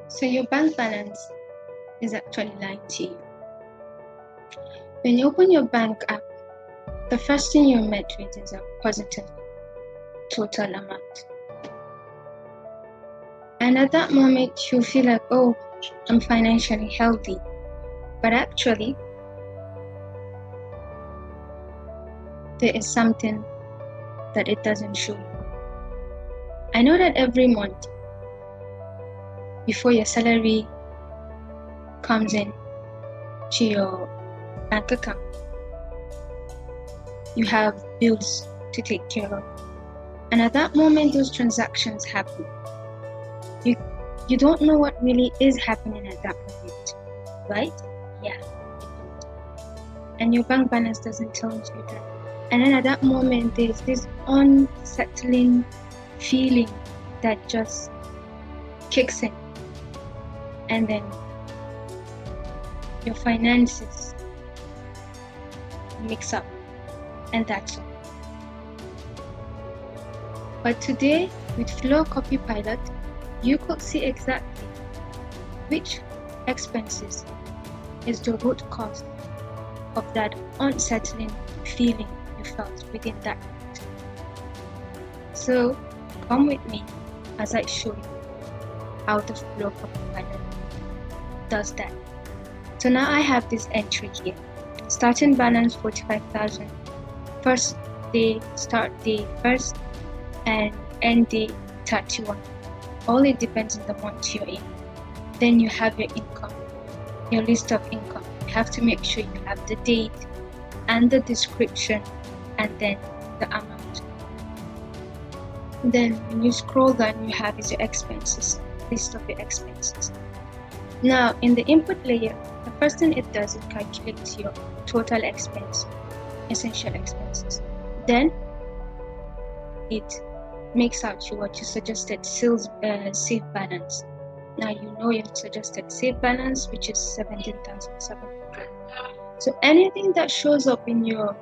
So your bank balance is actually lying to you. When you open your bank app, the first thing you're met with is a positive total amount. And at that moment, you feel like, oh, I'm financially healthy. But actually, there is something that it doesn't show you. I know that every month, before your salary comes in to your bank account, you have bills to take care of. And at that moment, those transactions happen. You don't know what really is happening at that moment, right? Yeah, you don't. And your bank balance doesn't tell you that. And then at that moment, there's this unsettling feeling that just kicks in. And then your finances mix up, and that's all. But today, with Flow Copilot, you could see exactly which expenses is the root cause of that unsettling feeling you felt within that month. So come with me as I show you how the Flow Copilot does that. So now I have this entry here. Starting balance 45,000. First day, start day 1st, and end day 31. All it depends on the month you're in. Then you have your income, your list of income. You have to make sure you have the date and the description and then the amount. Then when you scroll down, you have is your expenses, list of your expenses. Now in the input layer, the first thing it does, it calculates your total expense, essential expenses. Then it makes out what you suggested save balance. Now you know your suggested save balance, which is 17,700. So anything that shows up in your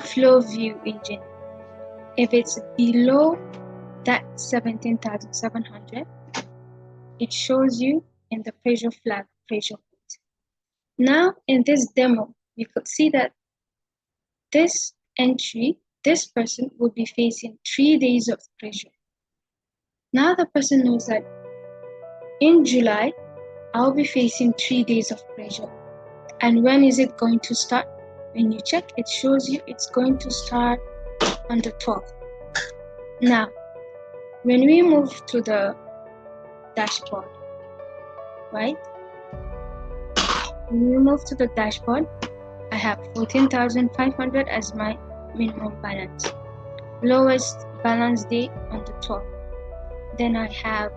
Flow view engine, if it's below that 17,700, it shows you in the pressure flag, pressure point. Now in this demo, we could see that this entry, this person would be facing 3 days of pressure. Now the person knows that in July, I'll be facing 3 days of pressure. And when is it going to start? When you check, it shows you it's going to start on the 12th. Now, when we move to the dashboard, right? When we move to the dashboard, I have 14,500 as my minimum balance. Lowest balance day on the 12th. Then I have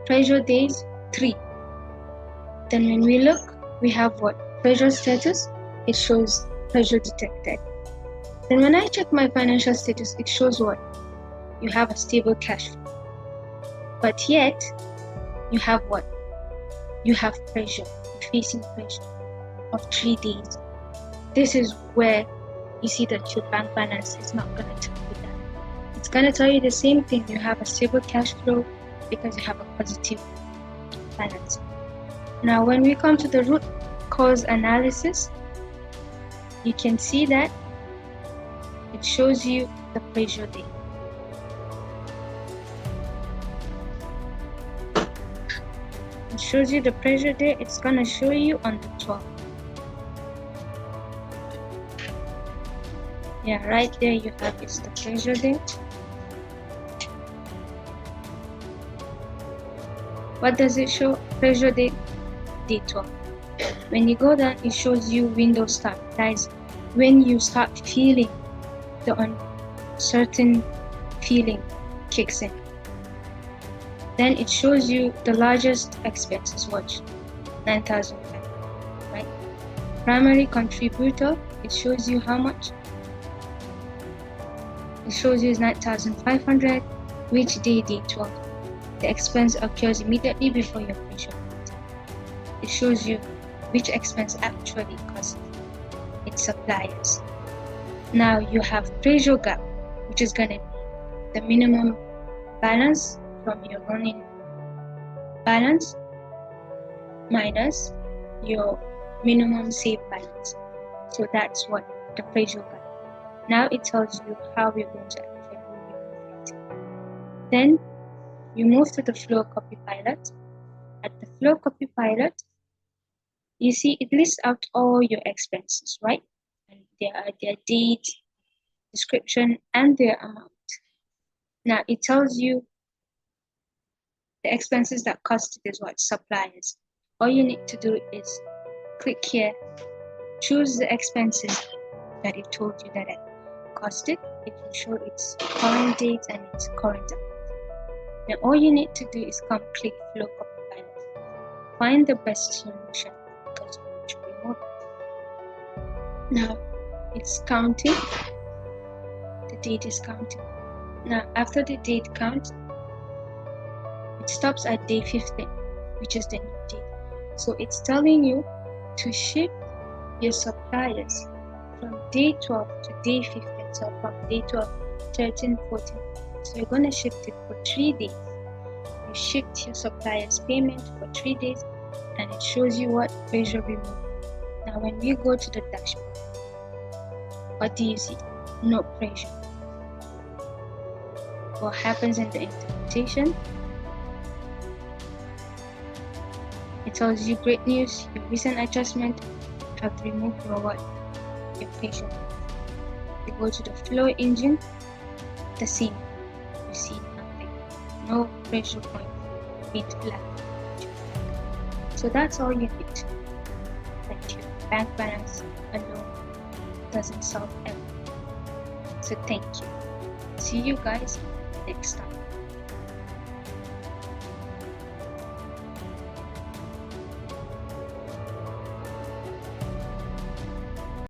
pressure days 3. Then when we look, we have what? Pressure status. It shows pressure detected. Then when I check my financial status, it shows what? You have a stable cash flow. But yet, you have what? You have pressure. You're facing pressure of 3 days. This is where you see that your bank balance is not going to tell you that. It's going to tell you the same thing. You have a stable cash flow because you have a positive balance. Now, when we come to the root cause analysis, you can see that it shows you the pressure day. It shows you the pressure day. It's going to show you on the 12th. Yeah, right there you have it's the pressure day. What does it show? Pressure day, day 12. When you go down, it shows you window start. That is when you start feeling the uncertain feeling kicks in. Then it shows you the largest expenses. Watch, 9,500, right? Primary contributor, it shows you how much. It shows you is 9,500. Which day? Day 12. The expense occurs immediately before your pressure point. It shows you which expense actually costs its suppliers. Now you have pressure gap, which is going to be the minimum balance from your running balance minus your minimum save balance. So that's what the pressure balance. Now it tells you how we're going to actually remove it. Then you move to the Flow Copilot. At the Flow Copilot, you see it lists out all your expenses, right? And there are their date, description, and their amount. Now it tells you the expenses that costed is what? Suppliers. All you need to do is click here, choose the expenses that it told you that it costed. It will show its current date and its current amount. Now all you need to do is come click Flow Copilot. Find the best solution because you want to remove it. Now it's counting. The date is counting. Now after the date count, it stops at day 15, which is the new date. So it's telling you to shift your suppliers from day 12 to day 15. So from day 12, 13, 14. So you're going to shift it for 3 days. You shift your supplier's payment for 3 days and it shows you what pressure removal. Now when we go to the dashboard, what do you see? No pressure. What happens in the implementation? It tells you great news, your recent adjustment have removed your what? Your pressure. You go to the flow engine, the same. You see nothing. No pressure point with black. So that's all you need to know. That your bank balance alone doesn't solve everything. So thank you. See you guys next time.